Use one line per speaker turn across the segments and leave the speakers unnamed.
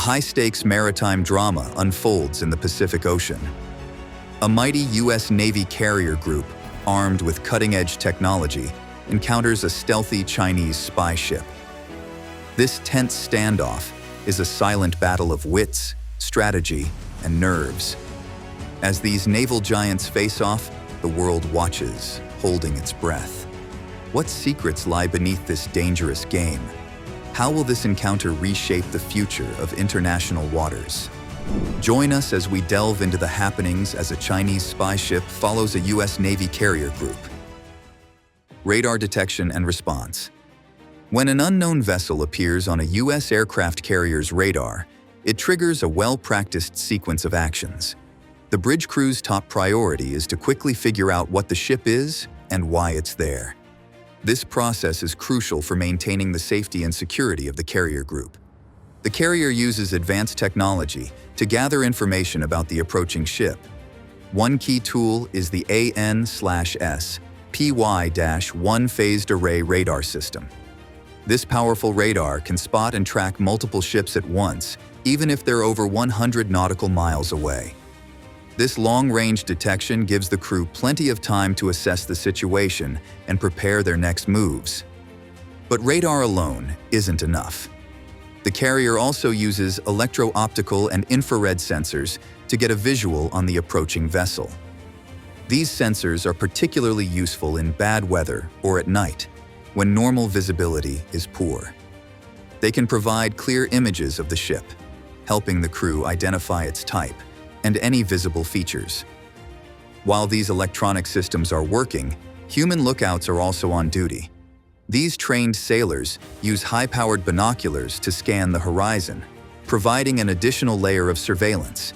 high-stakes maritime drama unfolds in the Pacific Ocean. A mighty U.S. Navy carrier group, armed with cutting-edge technology, encounters a stealthy Chinese spy ship. This tense standoff is a silent battle of wits, strategy, and nerves. As these naval giants face off, the world watches, holding its breath. What secrets lie beneath this dangerous game? How will this encounter reshape the future of international waters? Join us as we delve into the happenings as a Chinese spy ship follows a U.S. Navy carrier group. Radar detection and response. When an unknown vessel appears on a U.S. aircraft carrier's radar, it triggers a well-practiced sequence of actions. The bridge crew's top priority is to quickly figure out what the ship is and why it's there. This process is crucial for maintaining the safety and security of the carrier group. The carrier uses advanced technology to gather information about the approaching ship. One key tool is the AN/S PY-1 phased array radar system. This powerful radar can spot and track multiple ships at once, even if they're over 100 nautical miles away. This long-range detection gives the crew plenty of time to assess the situation and prepare their next moves. But radar alone isn't enough. The carrier also uses electro-optical and infrared sensors to get a visual on the approaching vessel. These sensors are particularly useful in bad weather or at night, when normal visibility is poor. They can provide clear images of the ship, helping the crew identify its type and any visible features. While these electronic systems are working, human lookouts are also on duty. These trained sailors use high-powered binoculars to scan the horizon, providing an additional layer of surveillance.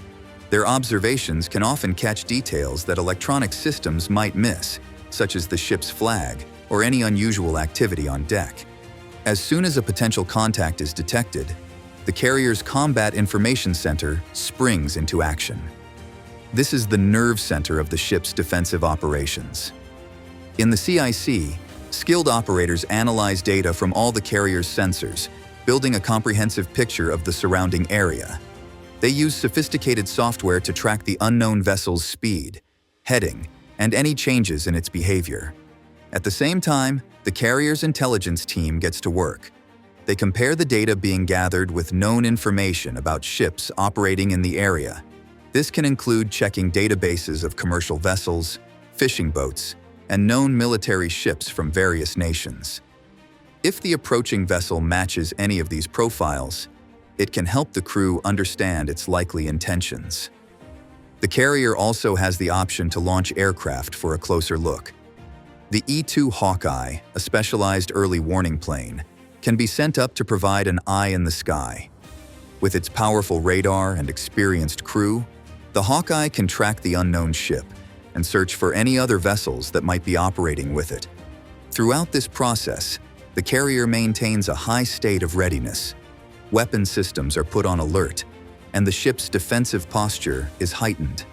Their observations can often catch details that electronic systems might miss, such as the ship's flag or any unusual activity on deck. As soon as a potential contact is detected, the carrier's Combat Information Center springs into action. This is the nerve center of the ship's defensive operations. In the CIC, skilled operators analyze data from all the carrier's sensors, building a comprehensive picture of the surrounding area. They use sophisticated software to track the unknown vessel's speed, heading, and any changes in its behavior. At the same time, the carrier's intelligence team gets to work. They compare the data being gathered with known information about ships operating in the area. This can include checking databases of commercial vessels, fishing boats, and known military ships from various nations. If the approaching vessel matches any of these profiles, it can help the crew understand its likely intentions. The carrier also has the option to launch aircraft for a closer look. The E-2 Hawkeye, a specialized early warning plane, can be sent up to provide an eye in the sky. With its powerful radar and experienced crew, the Hawkeye can track the unknown ship and search for any other vessels that might be operating with it. Throughout this process, the carrier maintains a high state of readiness. Weapon systems are put on alert, and the ship's defensive posture is heightened.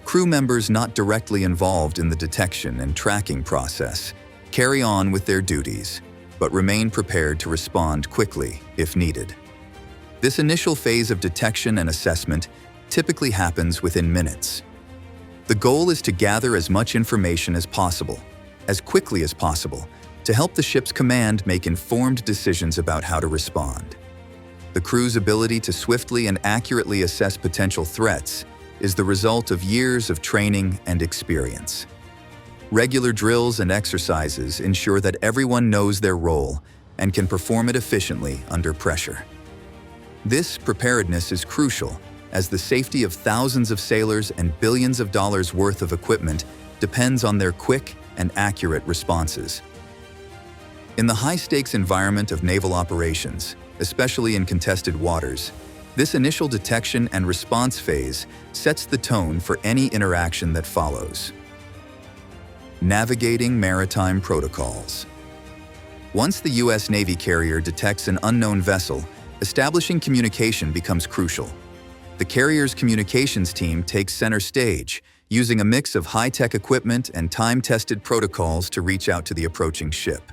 Crew members not directly involved in the detection and tracking process carry on with their duties, but remain prepared to respond quickly if needed. This initial phase of detection and assessment typically happens within minutes. The goal is to gather as much information as possible, as quickly as possible, to help the ship's command make informed decisions about how to respond. The crew's ability to swiftly and accurately assess potential threats is the result of years of training and experience. Regular drills and exercises ensure that everyone knows their role and can perform it efficiently under pressure. This preparedness is crucial, as the safety of thousands of sailors and billions of dollars worth of equipment depends on their quick and accurate responses. In the high-stakes environment of naval operations, especially in contested waters, this initial detection and response phase sets the tone for any interaction that follows. Navigating maritime protocols. Once the U.S. Navy carrier detects an unknown vessel, establishing communication becomes crucial. The carrier's communications team takes center stage, using a mix of high-tech equipment and time-tested protocols to reach out to the approaching ship.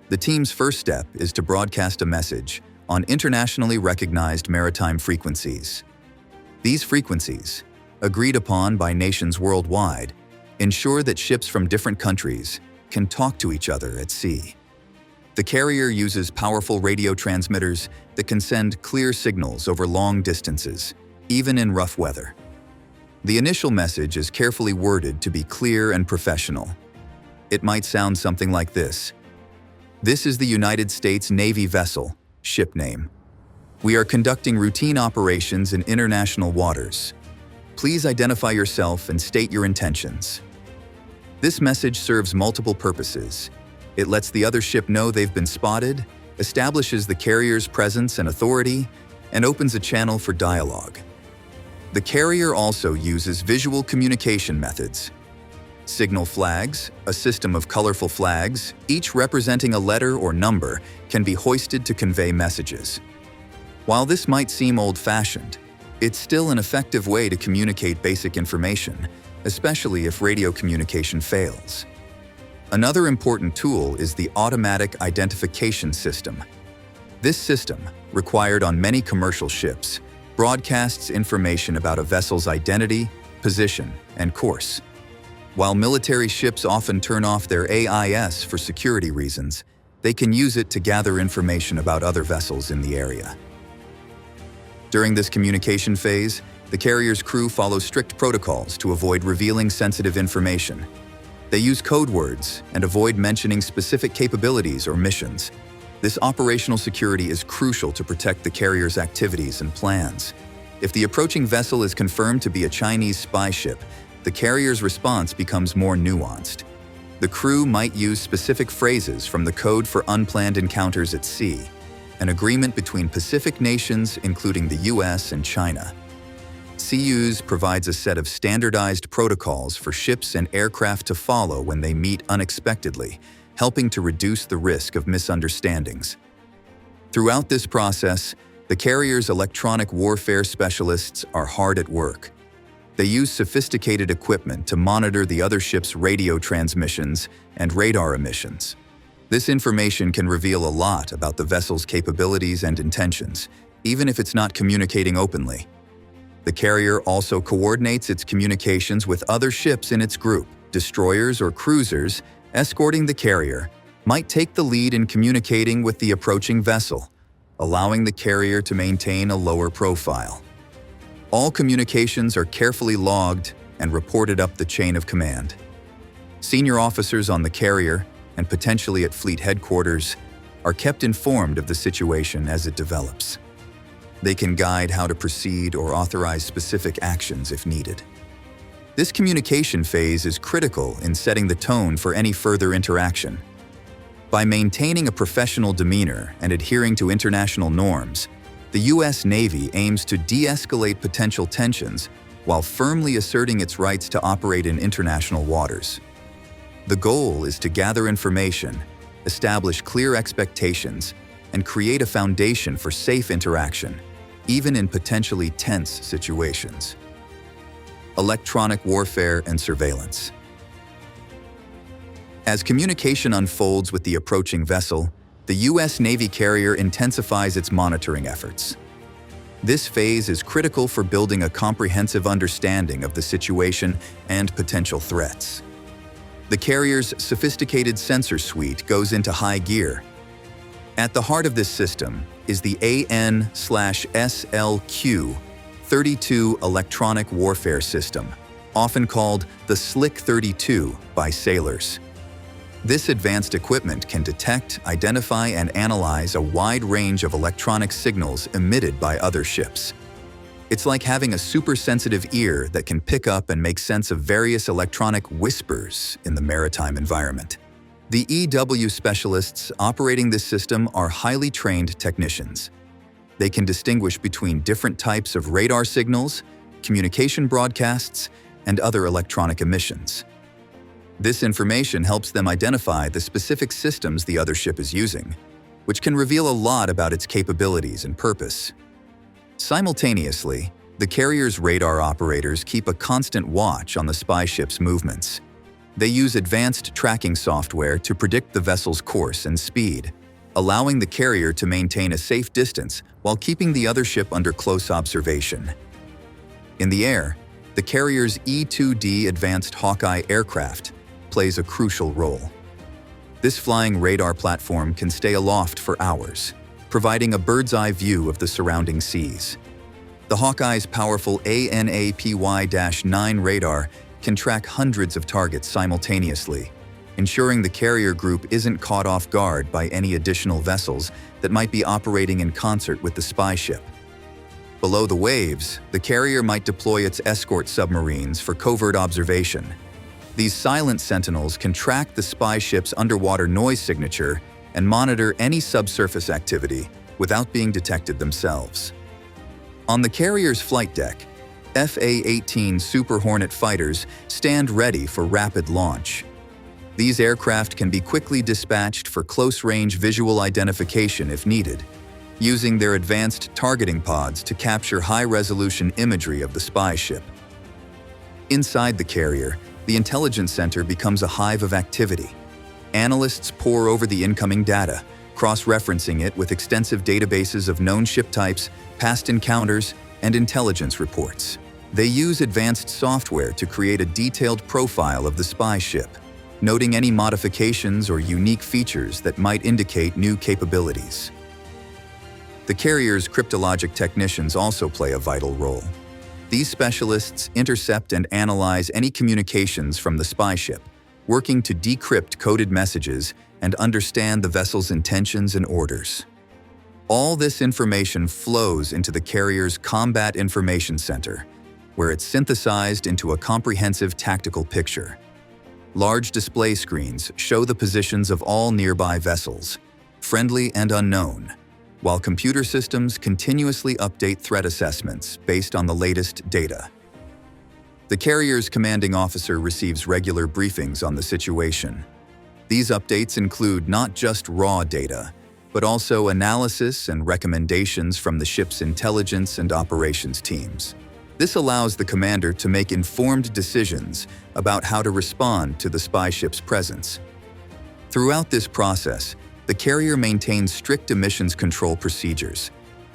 The team's first step is to broadcast a message, on internationally recognized maritime frequencies. These frequencies, agreed upon by nations worldwide, ensure that ships from different countries can talk to each other at sea. The carrier uses powerful radio transmitters that can send clear signals over long distances, even in rough weather. The initial message is carefully worded to be clear and professional. It might sound something like this: "This is the United States Navy vessel, ship name. We are conducting routine operations in international waters. Please identify yourself and state your intentions." This message serves multiple purposes. It lets the other ship know they've been spotted, establishes the carrier's presence and authority, and opens a channel for dialogue. The carrier also uses visual communication methods. Signal flags, a system of colorful flags, each representing a letter or number, can be hoisted to convey messages. While this might seem old-fashioned, it's still an effective way to communicate basic information, especially if radio communication fails. Another important tool is the automatic identification system. This system, required on many commercial ships, broadcasts information about a vessel's identity, position, and course. While military ships often turn off their AIS for security reasons, they can use it to gather information about other vessels in the area. During this communication phase, the carrier's crew follows strict protocols to avoid revealing sensitive information. They use code words and avoid mentioning specific capabilities or missions. This operational security is crucial to protect the carrier's activities and plans. If the approaching vessel is confirmed to be a Chinese spy ship, the carrier's response becomes more nuanced. The crew might use specific phrases from the Code for Unplanned Encounters at Sea, an agreement between Pacific nations including the US and China. CUs provides a set of standardized protocols for ships and aircraft to follow when they meet unexpectedly, helping to reduce the risk of misunderstandings. Throughout this process, the carrier's electronic warfare specialists are hard at work. They use sophisticated equipment to monitor the other ship's radio transmissions and radar emissions. This information can reveal a lot about the vessel's capabilities and intentions, even if it's not communicating openly. The carrier also coordinates its communications with other ships in its group. Destroyers or cruisers escorting the carrier might take the lead in communicating with the approaching vessel, allowing the carrier to maintain a lower profile. All communications are carefully logged and reported up the chain of command. Senior officers on the carrier, and potentially at fleet headquarters, are kept informed of the situation as it develops. They can guide how to proceed or authorize specific actions if needed. This communication phase is critical in setting the tone for any further interaction. By maintaining a professional demeanor and adhering to international norms, the U.S. Navy aims to de-escalate potential tensions while firmly asserting its rights to operate in international waters. The goal is to gather information, establish clear expectations, and create a foundation for safe interaction, even in potentially tense situations. Electronic warfare and surveillance. As communication unfolds with the approaching vessel, the U.S. Navy carrier intensifies its monitoring efforts. This phase is critical for building a comprehensive understanding of the situation and potential threats. The carrier's sophisticated sensor suite goes into high gear. At the heart of this system is the AN/SLQ-32 electronic warfare system, often called the Slick 32 by sailors. This advanced equipment can detect, identify, and analyze a wide range of electronic signals emitted by other ships. It's like having a super-sensitive ear that can pick up and make sense of various electronic whispers in the maritime environment. The EW specialists operating this system are highly trained technicians. They can distinguish between different types of radar signals, communication broadcasts, and other electronic emissions. This information helps them identify the specific systems the other ship is using, which can reveal a lot about its capabilities and purpose. Simultaneously, the carrier's radar operators keep a constant watch on the spy ship's movements. They use advanced tracking software to predict the vessel's course and speed, allowing the carrier to maintain a safe distance while keeping the other ship under close observation. In the air, the carrier's E-2D Advanced Hawkeye aircraft plays a crucial role. This flying radar platform can stay aloft for hours, providing a bird's-eye view of the surrounding seas. The Hawkeye's powerful ANAPY-9 radar can track hundreds of targets simultaneously, ensuring the carrier group isn't caught off guard by any additional vessels that might be operating in concert with the spy ship. Below the waves, the carrier might deploy its escort submarines for covert observation. These silent sentinels can track the spy ship's underwater noise signature and monitor any subsurface activity without being detected themselves. On the carrier's flight deck, FA-18 Super Hornet fighters stand ready for rapid launch. These aircraft can be quickly dispatched for close-range visual identification if needed, using their advanced targeting pods to capture high-resolution imagery of the spy ship. Inside the carrier, the intelligence center becomes a hive of activity. Analysts pore over the incoming data, cross-referencing it with extensive databases of known ship types, past encounters, and intelligence reports. They use advanced software to create a detailed profile of the spy ship, noting any modifications or unique features that might indicate new capabilities. The carrier's cryptologic technicians also play a vital role. These specialists intercept and analyze any communications from the spy ship, working to decrypt coded messages and understand the vessel's intentions and orders. All this information flows into the carrier's Combat Information Center, where it's synthesized into a comprehensive tactical picture. Large display screens show the positions of all nearby vessels, friendly and unknown, while computer systems continuously update threat assessments based on the latest data. The carrier's commanding officer receives regular briefings on the situation. These updates include not just raw data, but also analysis and recommendations from the ship's intelligence and operations teams. This allows the commander to make informed decisions about how to respond to the spy ship's presence. Throughout this process, the carrier maintains strict emissions control procedures.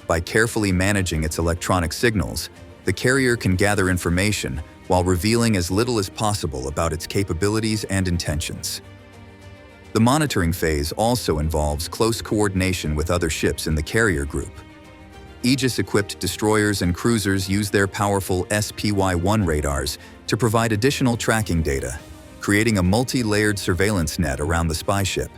By carefully managing its electronic signals, the carrier can gather information while revealing as little as possible about its capabilities and intentions. The monitoring phase also involves close coordination with other ships in the carrier group. Aegis-equipped destroyers and cruisers use their powerful SPY-1 radars to provide additional tracking data, creating a multi-layered surveillance net around the spy ship.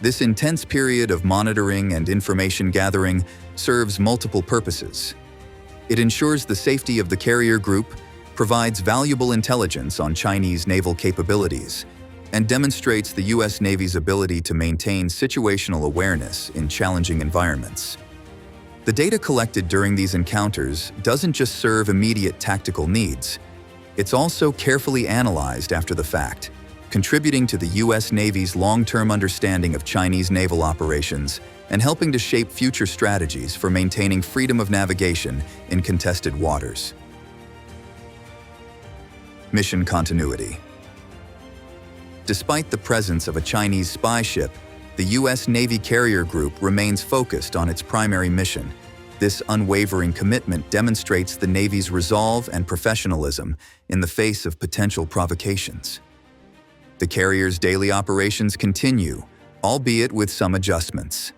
This intense period of monitoring and information gathering serves multiple purposes. It ensures the safety of the carrier group, provides valuable intelligence on Chinese naval capabilities, and demonstrates the U.S. Navy's ability to maintain situational awareness in challenging environments. The data collected during these encounters doesn't just serve immediate tactical needs. It's also carefully analyzed after the fact, contributing to the U.S. Navy's long-term understanding of Chinese naval operations and helping to shape future strategies for maintaining freedom of navigation in contested waters. Mission continuity. Despite the presence of a Chinese spy ship, the U.S. Navy carrier group remains focused on its primary mission. This unwavering commitment demonstrates the Navy's resolve and professionalism in the face of potential provocations. The carrier's daily operations continue, albeit with some adjustments.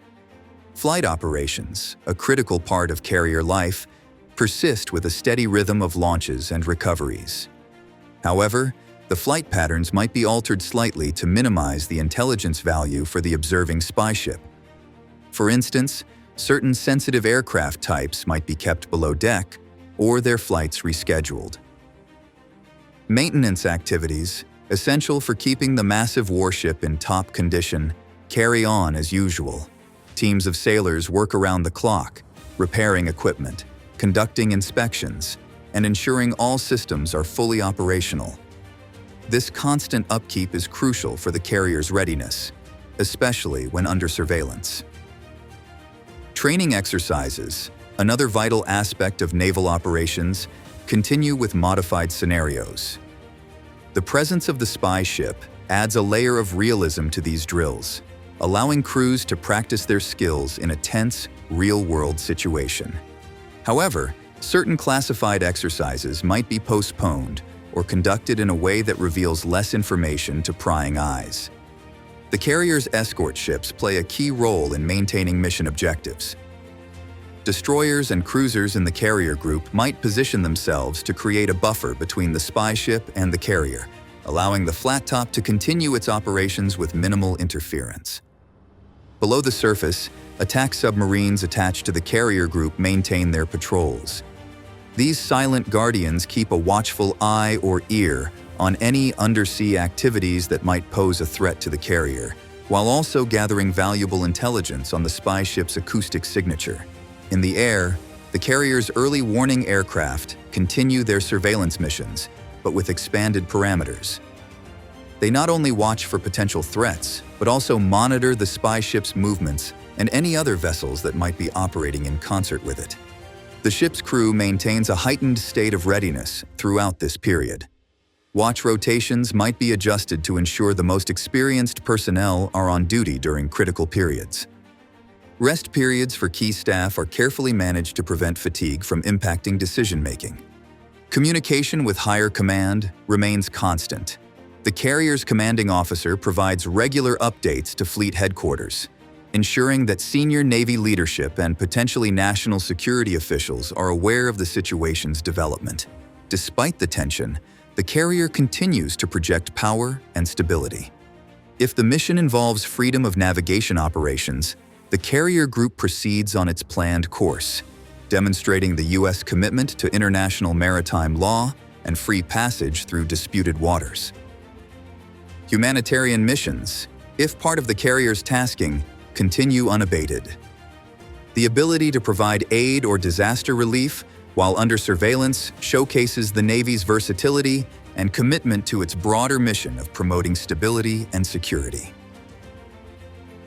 Flight operations, a critical part of carrier life, persist with a steady rhythm of launches and recoveries. However, the flight patterns might be altered slightly to minimize the intelligence value for the observing spy ship. For instance, certain sensitive aircraft types might be kept below deck or their flights rescheduled. Maintenance activities, essential for keeping the massive warship in top condition, carry on as usual. Teams of sailors work around the clock, repairing equipment, conducting inspections, and ensuring all systems are fully operational. This constant upkeep is crucial for the carrier's readiness, especially when under surveillance. Training exercises, another vital aspect of naval operations, continue with modified scenarios. The presence of the spy ship adds a layer of realism to these drills. allowing crews to practice their skills in a tense, real-world situation. However, certain classified exercises might be postponed or conducted in a way that reveals less information to prying eyes. The carrier's escort ships play a key role in maintaining mission objectives. Destroyers and cruisers in the carrier group might position themselves to create a buffer between the spy ship and the carrier, allowing the flat top to continue its operations with minimal interference. Below the surface, attack submarines attached to the carrier group maintain their patrols. These silent guardians keep a watchful eye or ear on any undersea activities that might pose a threat to the carrier, while also gathering valuable intelligence on the spy ship's acoustic signature. In the air, the carrier's early warning aircraft continue their surveillance missions, but with expanded parameters. They not only watch for potential threats, but also monitor the spy ship's movements and any other vessels that might be operating in concert with it. The ship's crew maintains a heightened state of readiness throughout this period. Watch rotations might be adjusted to ensure the most experienced personnel are on duty during critical periods. Rest periods for key staff are carefully managed to prevent fatigue from impacting decision-making. Communication with higher command remains constant. The carrier's commanding officer provides regular updates to fleet headquarters, ensuring that senior Navy leadership and potentially national security officials are aware of the situation's development. Despite the tension, the carrier continues to project power and stability. If the mission involves freedom of navigation operations, the carrier group proceeds on its planned course, demonstrating the U.S. commitment to international maritime law and free passage through disputed waters. Humanitarian missions, if part of the carrier's tasking, continue unabated. The ability to provide aid or disaster relief while under surveillance showcases the Navy's versatility and commitment to its broader mission of promoting stability and security.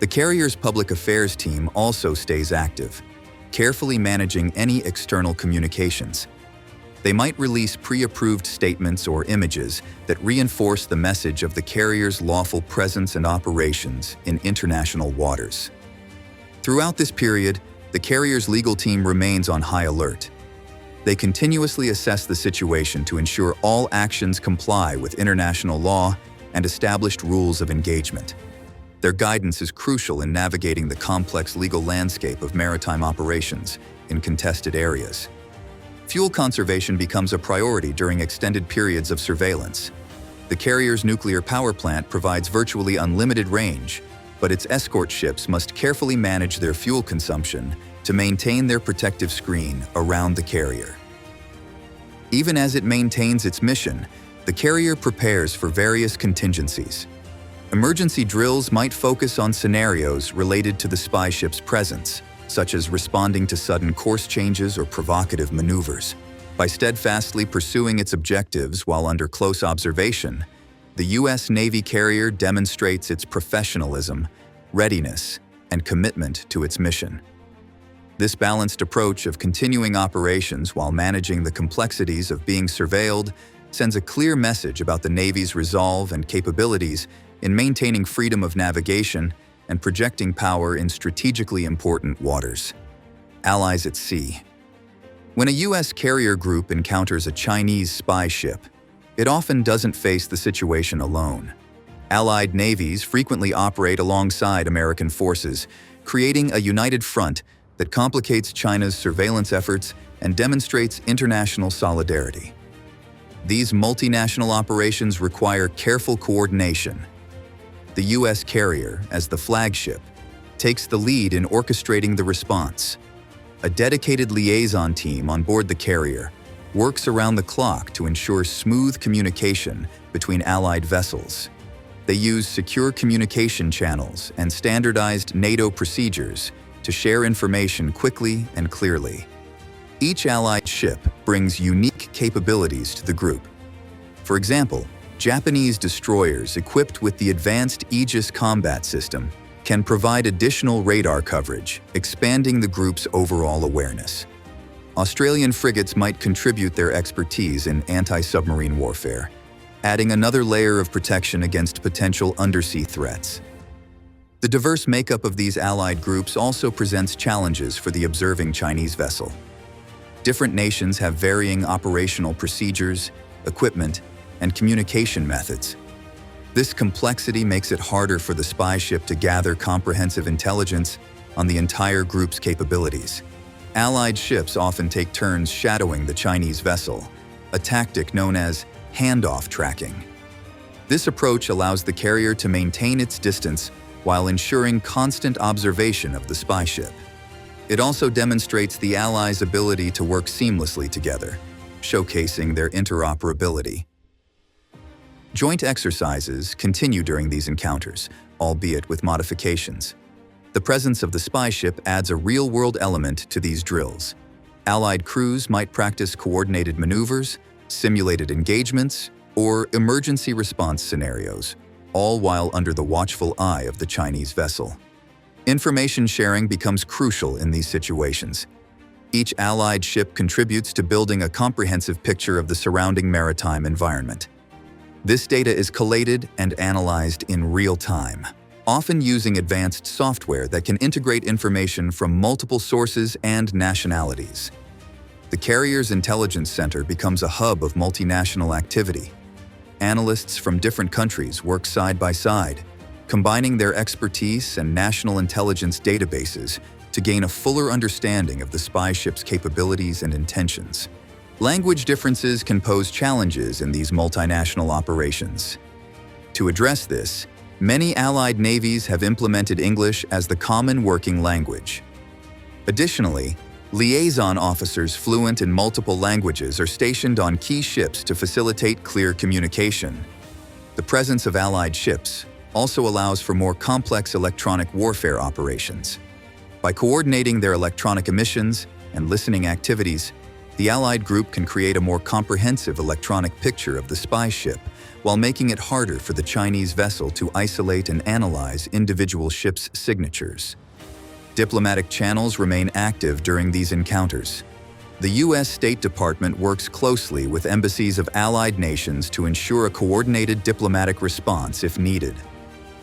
The carrier's public affairs team also stays active, carefully managing any external communications. They might release pre-approved statements or images that reinforce the message of the carrier's lawful presence and operations in international waters. Throughout this period, the carrier's legal team remains on high alert. They continuously assess the situation to ensure all actions comply with international law and established rules of engagement. Their guidance is crucial in navigating the complex legal landscape of maritime operations in contested areas. Fuel conservation becomes a priority during extended periods of surveillance. The carrier's nuclear power plant provides virtually unlimited range, but its escort ships must carefully manage their fuel consumption to maintain their protective screen around the carrier. Even as it maintains its mission, the carrier prepares for various contingencies. Emergency drills might focus on scenarios related to the spy ship's presence, such as responding to sudden course changes or provocative maneuvers. By steadfastly pursuing its objectives while under close observation, the U.S. Navy carrier demonstrates its professionalism, readiness, and commitment to its mission. This balanced approach of continuing operations while managing the complexities of being surveilled sends a clear message about the Navy's resolve and capabilities in maintaining freedom of navigation and projecting power in strategically important waters. Allies at sea. When a U.S. carrier group encounters a Chinese spy ship, it often doesn't face the situation alone. Allied navies frequently operate alongside American forces, creating a united front that complicates China's surveillance efforts and demonstrates international solidarity. These multinational operations require careful coordination. The U.S. carrier, as the flagship, takes the lead in orchestrating the response. A dedicated liaison team on board the carrier works around the clock to ensure smooth communication between Allied vessels. They use secure communication channels and standardized NATO procedures to share information quickly and clearly. Each Allied ship brings unique capabilities to the group. For example, Japanese destroyers equipped with the advanced Aegis combat system can provide additional radar coverage, expanding the group's overall awareness. Australian frigates might contribute their expertise in anti-submarine warfare, adding another layer of protection against potential undersea threats. The diverse makeup of these allied groups also presents challenges for the observing Chinese vessel. Different nations have varying operational procedures, equipment, and communication methods. This complexity makes it harder for the spy ship to gather comprehensive intelligence on the entire group's capabilities. Allied ships often take turns shadowing the Chinese vessel, a tactic known as handoff tracking. This approach allows the carrier to maintain its distance while ensuring constant observation of the spy ship. It also demonstrates the Allies' ability to work seamlessly together, showcasing their interoperability. Joint exercises continue during these encounters, albeit with modifications. The presence of the spy ship adds a real-world element to these drills. Allied crews might practice coordinated maneuvers, simulated engagements, or emergency response scenarios, all while under the watchful eye of the Chinese vessel. Information sharing becomes crucial in these situations. Each Allied ship contributes to building a comprehensive picture of the surrounding maritime environment. This data is collated and analyzed in real time, often using advanced software that can integrate information from multiple sources and nationalities. The carrier's intelligence center becomes a hub of multinational activity. Analysts from different countries work side by side, combining their expertise and national intelligence databases to gain a fuller understanding of the spy ship's capabilities and intentions. Language differences can pose challenges in these multinational operations. To address this, many Allied navies have implemented English as the common working language. Additionally, liaison officers fluent in multiple languages are stationed on key ships to facilitate clear communication. The presence of Allied ships also allows for more complex electronic warfare operations. By coordinating their electronic emissions and listening activities, the Allied group can create a more comprehensive electronic picture of the spy ship, while making it harder for the Chinese vessel to isolate and analyze individual ships' signatures. Diplomatic channels remain active during these encounters. The U.S. State Department works closely with embassies of allied nations to ensure a coordinated diplomatic response if needed.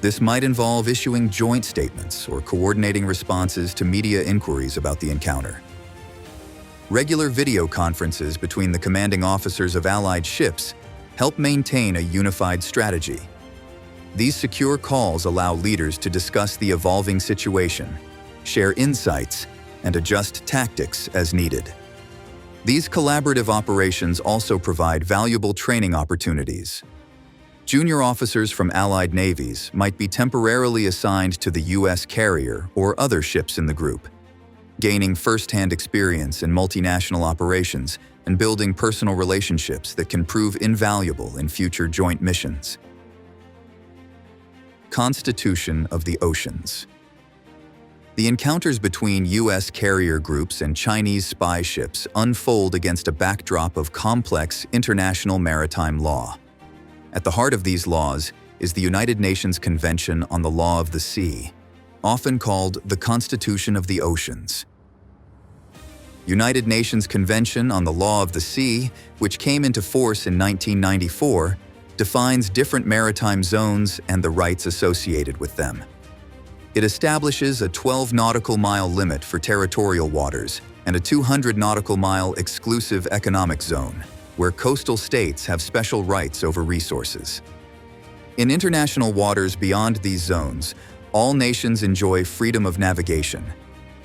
This might involve issuing joint statements or coordinating responses to media inquiries about the encounter. Regular video conferences between the commanding officers of allied ships help maintain a unified strategy. These secure calls allow leaders to discuss the evolving situation, share insights, and adjust tactics as needed. These collaborative operations also provide valuable training opportunities. Junior officers from Allied navies might be temporarily assigned to the U.S. carrier or other ships in the group, gaining first-hand experience in multinational operations and building personal relationships that can prove invaluable in future joint missions. Constitution of the Oceans. The encounters between U.S. carrier groups and Chinese spy ships unfold against a backdrop of complex international maritime law. At the heart of these laws is the United Nations Convention on the Law of the Sea, often called the Constitution of the Oceans. United Nations Convention on the Law of the Sea, which came into force in 1994, defines different maritime zones and the rights associated with them. It establishes a 12 nautical mile limit for territorial waters and a 200 nautical mile exclusive economic zone, where coastal states have special rights over resources. In international waters beyond these zones, all nations enjoy freedom of navigation.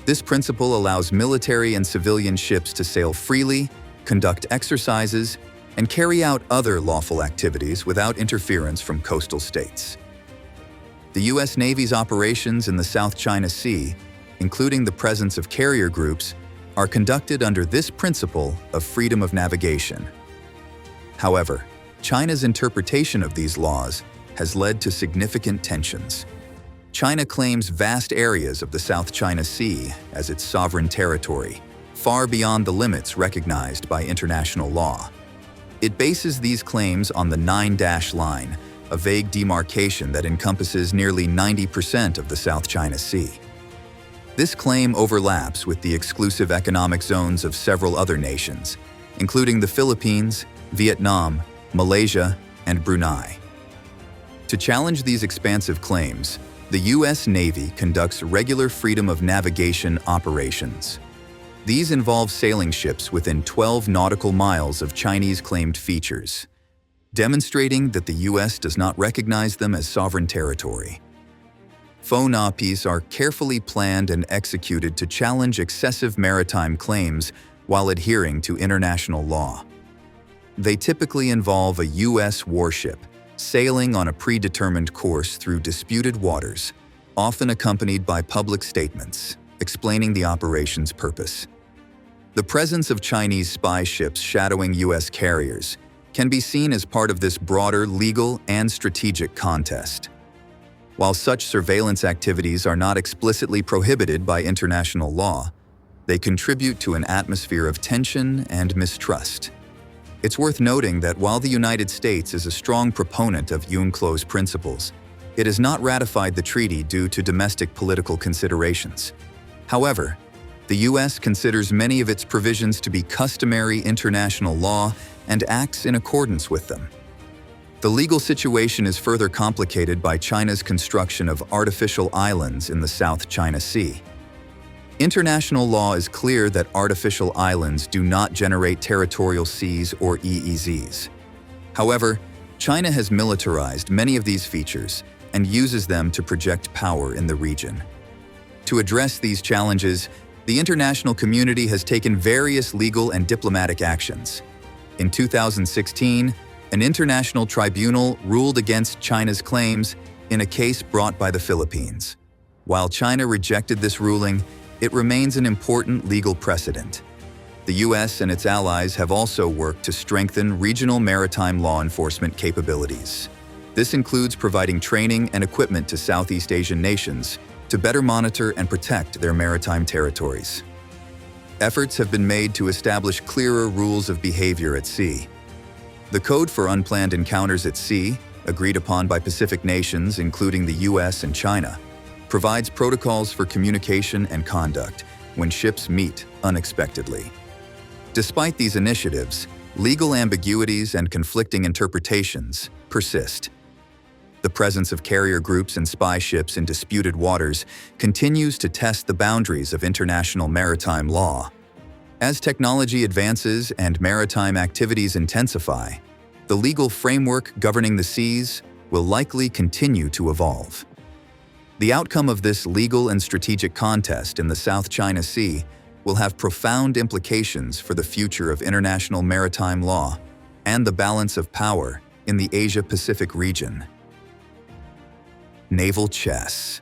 This principle allows military and civilian ships to sail freely, conduct exercises, and carry out other lawful activities without interference from coastal states. The U.S. Navy's operations in the South China Sea, including the presence of carrier groups, are conducted under this principle of freedom of navigation. However, China's interpretation of these laws has led to significant tensions. China claims vast areas of the South China Sea as its sovereign territory, far beyond the limits recognized by international law. It bases these claims on the 9-dash line, a vague demarcation that encompasses nearly 90% of the South China Sea. This claim overlaps with the exclusive economic zones of several other nations, including the Philippines, Vietnam, Malaysia, and Brunei. To challenge these expansive claims, The U.S. Navy conducts regular freedom of navigation operations. These involve sailing ships within 12 nautical miles of Chinese-claimed features, demonstrating that the U.S. does not recognize them as sovereign territory. FONAPs are carefully planned and executed to challenge excessive maritime claims while adhering to international law. They typically involve a U.S. warship sailing on a predetermined course through disputed waters, often accompanied by public statements explaining the operation's purpose. The presence of Chinese spy ships shadowing U.S. carriers can be seen as part of this broader legal and strategic contest. While such surveillance activities are not explicitly prohibited by international law, they contribute to an atmosphere of tension and mistrust. It's worth noting that while the United States is a strong proponent of UNCLOS principles, it has not ratified the treaty due to domestic political considerations. However, the U.S. considers many of its provisions to be customary international law and acts in accordance with them. The legal situation is further complicated by China's construction of artificial islands in the South China Sea. International law is clear that artificial islands do not generate territorial seas or EEZs. However, China has militarized many of these features and uses them to project power in the region. To address these challenges, the international community has taken various legal and diplomatic actions. In 2016, an international tribunal ruled against China's claims in a case brought by the Philippines. While China rejected this ruling, it remains an important legal precedent. The U.S. and its allies have also worked to strengthen regional maritime law enforcement capabilities. This includes providing training and equipment to Southeast Asian nations to better monitor and protect their maritime territories. Efforts have been made to establish clearer rules of behavior at sea. The Code for Unplanned Encounters at Sea, agreed upon by Pacific nations including the U.S. and China, provides protocols for communication and conduct when ships meet unexpectedly. Despite these initiatives, legal ambiguities and conflicting interpretations persist. The presence of carrier groups and spy ships in disputed waters continues to test the boundaries of international maritime law. As technology advances and maritime activities intensify, the legal framework governing the seas will likely continue to evolve. The outcome of this legal and strategic contest in the South China Sea will have profound implications for the future of international maritime law and the balance of power in the Asia-Pacific region. Naval chess.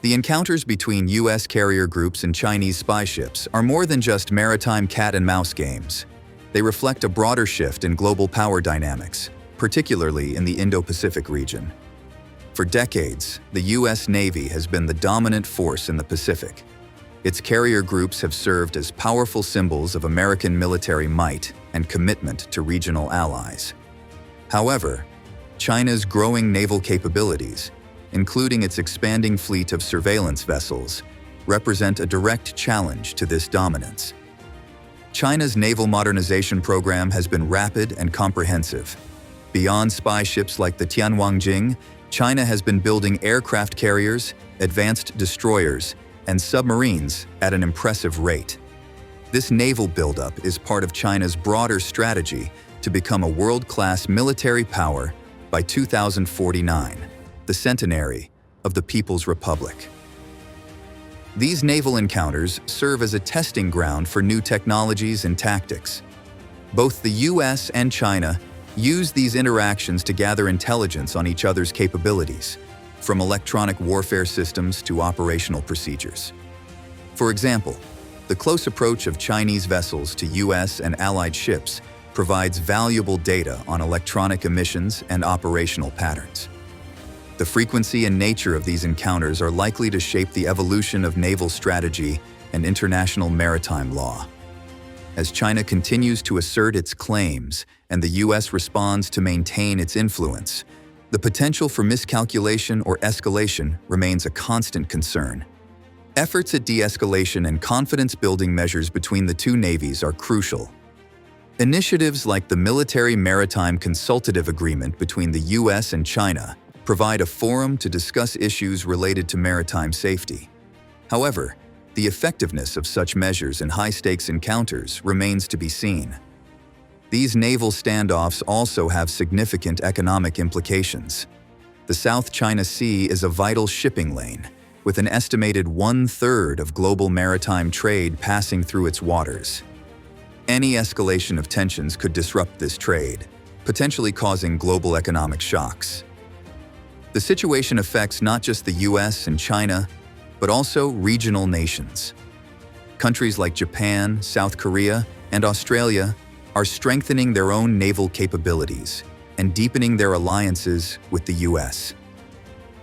The encounters between U.S. carrier groups and Chinese spy ships are more than just maritime cat-and-mouse games. They reflect a broader shift in global power dynamics, particularly in the Indo-Pacific region. For decades, the U.S. Navy has been the dominant force in the Pacific. Its carrier groups have served as powerful symbols of American military might and commitment to regional allies. However, China's growing naval capabilities, including its expanding fleet of surveillance vessels, represent a direct challenge to this dominance. China's naval modernization program has been rapid and comprehensive. Beyond spy ships like the Tianwanjing, China has been building aircraft carriers, advanced destroyers, and submarines at an impressive rate. This naval buildup is part of China's broader strategy to become a world-class military power by 2049, the centenary of the People's Republic. These naval encounters serve as a testing ground for new technologies and tactics. Both the U.S. and China use these interactions to gather intelligence on each other's capabilities, from electronic warfare systems to operational procedures. For example, the close approach of Chinese vessels to U.S. and allied ships provides valuable data on electronic emissions and operational patterns. The frequency and nature of these encounters are likely to shape the evolution of naval strategy and international maritime law. As China continues to assert its claims and the U.S. responds to maintain its influence, the potential for miscalculation or escalation remains a constant concern. Efforts at de-escalation and confidence-building measures between the two navies are crucial. Initiatives like the Military Maritime Consultative Agreement between the U.S. and China provide a forum to discuss issues related to maritime safety. However, the effectiveness of such measures in high-stakes encounters remains to be seen. These naval standoffs also have significant economic implications. The South China Sea is a vital shipping lane, with an estimated 1/3 of global maritime trade passing through its waters. Any escalation of tensions could disrupt this trade, potentially causing global economic shocks. The situation affects not just the US and China, but also regional nations. Countries like Japan, South Korea, and Australia are strengthening their own naval capabilities and deepening their alliances with the US.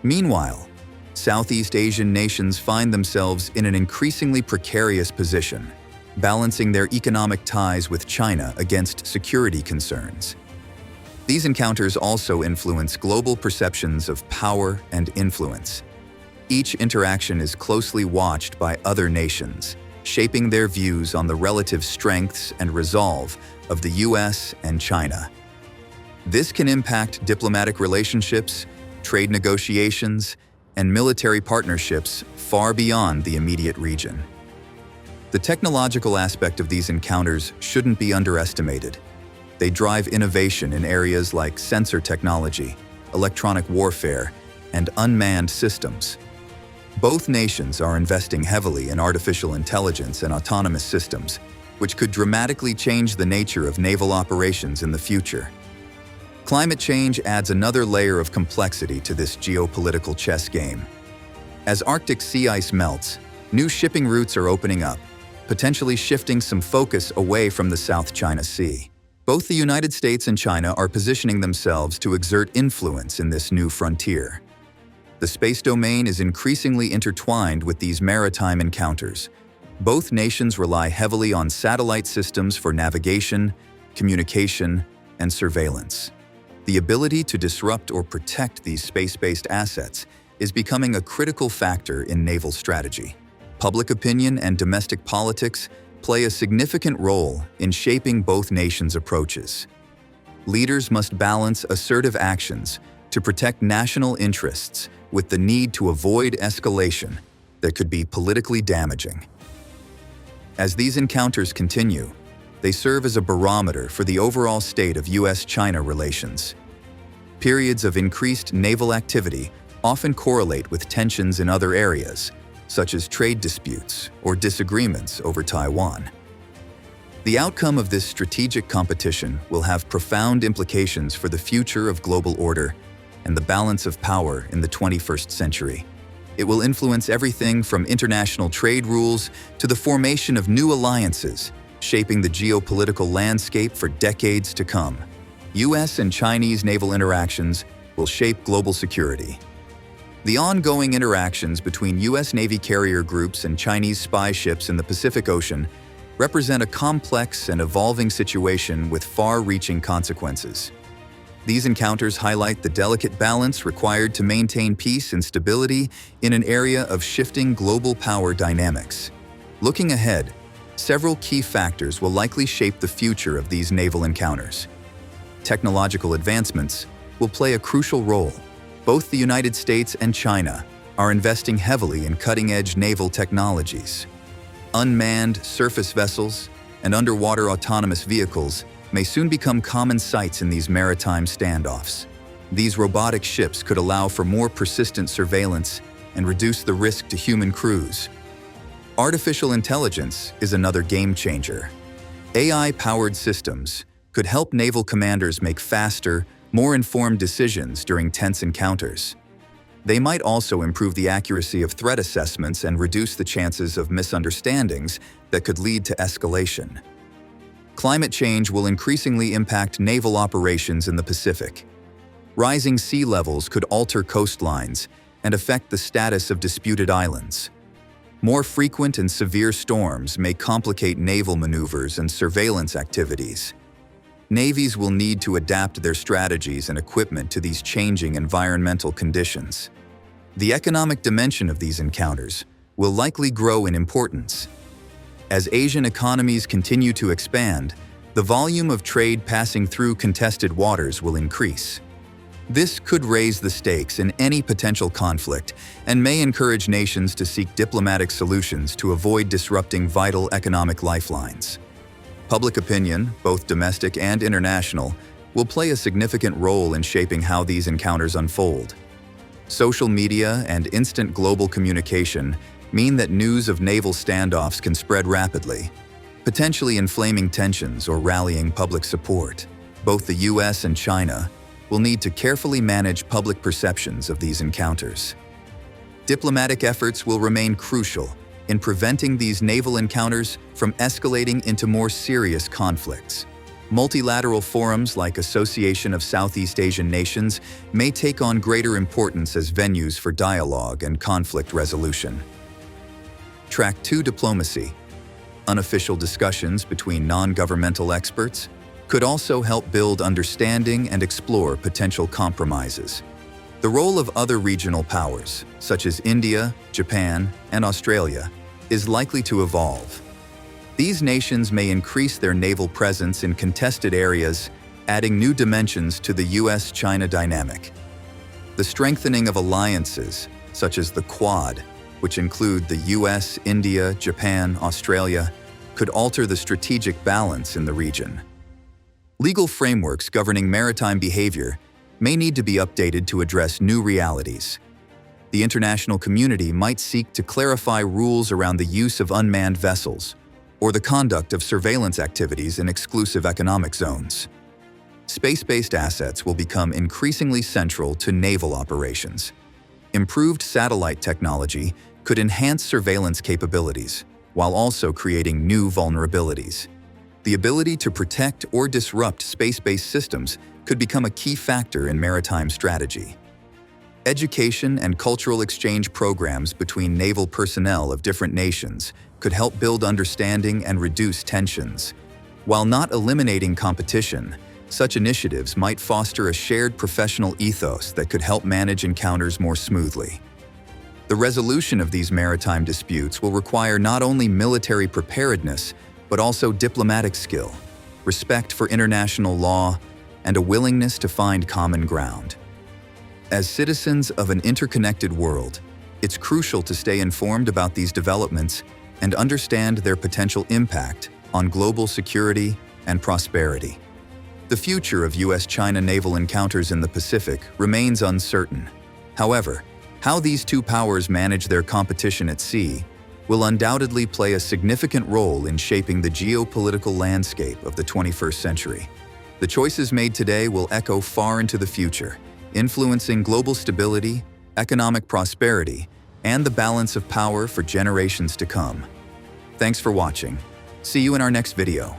Meanwhile, Southeast Asian nations find themselves in an increasingly precarious position, balancing their economic ties with China against security concerns. These encounters also influence global perceptions of power and influence. Each interaction is closely watched by other nations, shaping their views on the relative strengths and resolve of the US and China. This can impact diplomatic relationships, trade negotiations, and military partnerships far beyond the immediate region. The technological aspect of these encounters shouldn't be underestimated. They drive innovation in areas like sensor technology, electronic warfare, and unmanned systems. Both nations are investing heavily in artificial intelligence and autonomous systems, which could dramatically change the nature of naval operations in the future. Climate change adds another layer of complexity to this geopolitical chess game. As Arctic sea ice melts, new shipping routes are opening up, potentially shifting some focus away from the South China Sea. Both the United States and China are positioning themselves to exert influence in this new frontier. The space domain is increasingly intertwined with these maritime encounters. Both nations rely heavily on satellite systems for navigation, communication, and surveillance. The ability to disrupt or protect these space-based assets is becoming a critical factor in naval strategy. Public opinion and domestic politics play a significant role in shaping both nations' approaches. Leaders must balance assertive actions to protect national interests with the need to avoid escalation that could be politically damaging. As these encounters continue, they serve as a barometer for the overall state of US-China relations. Periods of increased naval activity often correlate with tensions in other areas, such as trade disputes or disagreements over Taiwan. The outcome of this strategic competition will have profound implications for the future of global order and the balance of power in the 21st century. It will influence everything from international trade rules to the formation of new alliances, shaping the geopolitical landscape for decades to come. US and Chinese naval interactions will shape global security. The ongoing interactions between US Navy carrier groups and Chinese spy ships in the Pacific Ocean represent a complex and evolving situation with far-reaching consequences. These encounters highlight the delicate balance required to maintain peace and stability in an area of shifting global power dynamics. Looking ahead, several key factors will likely shape the future of these naval encounters. Technological advancements will play a crucial role. Both the United States and China are investing heavily in cutting-edge naval technologies. Unmanned surface vessels and underwater autonomous vehicles may soon become common sights in these maritime standoffs. These robotic ships could allow for more persistent surveillance and reduce the risk to human crews. Artificial intelligence is another game-changer. AI-powered systems could help naval commanders make faster, more informed decisions during tense encounters. They might also improve the accuracy of threat assessments and reduce the chances of misunderstandings that could lead to escalation. Climate change will increasingly impact naval operations in the Pacific. Rising sea levels could alter coastlines and affect the status of disputed islands. More frequent and severe storms may complicate naval maneuvers and surveillance activities. Navies will need to adapt their strategies and equipment to these changing environmental conditions. The economic dimension of these encounters will likely grow in importance. As Asian economies continue to expand, the volume of trade passing through contested waters will increase. This could raise the stakes in any potential conflict and may encourage nations to seek diplomatic solutions to avoid disrupting vital economic lifelines. Public opinion, both domestic and international, will play a significant role in shaping how these encounters unfold. Social media and instant global communication mean that news of naval standoffs can spread rapidly, potentially inflaming tensions or rallying public support. Both the US and China will need to carefully manage public perceptions of these encounters. Diplomatic efforts will remain crucial in preventing these naval encounters from escalating into more serious conflicts. Multilateral forums like Association of Southeast Asian Nations may take on greater importance as venues for dialogue and conflict resolution. Track 2: Diplomacy. Unofficial discussions between non-governmental experts could also help build understanding and explore potential compromises. The role of other regional powers, such as India, Japan, and Australia, is likely to evolve. These nations may increase their naval presence in contested areas, adding new dimensions to the US-China dynamic. The strengthening of alliances, such as the Quad, which include the US, India, Japan, Australia, could alter the strategic balance in the region. Legal frameworks governing maritime behavior may need to be updated to address new realities. The international community might seek to clarify rules around the use of unmanned vessels or the conduct of surveillance activities in exclusive economic zones. Space-based assets will become increasingly central to naval operations. Improved satellite technology could enhance surveillance capabilities while also creating new vulnerabilities. The ability to protect or disrupt space-based systems could become a key factor in maritime strategy. Education and cultural exchange programs between naval personnel of different nations could help build understanding and reduce tensions. While not eliminating competition, such initiatives might foster a shared professional ethos that could help manage encounters more smoothly. The resolution of these maritime disputes will require not only military preparedness, but also diplomatic skill, respect for international law, and a willingness to find common ground. As citizens of an interconnected world, it's crucial to stay informed about these developments and understand their potential impact on global security and prosperity. The future of US-China naval encounters in the Pacific remains uncertain. However, how these two powers manage their competition at sea will undoubtedly play a significant role in shaping the geopolitical landscape of the 21st century. The choices made today will echo far into the future, influencing global stability, economic prosperity, and the balance of power for generations to come. Thanks for watching. See you in our next video.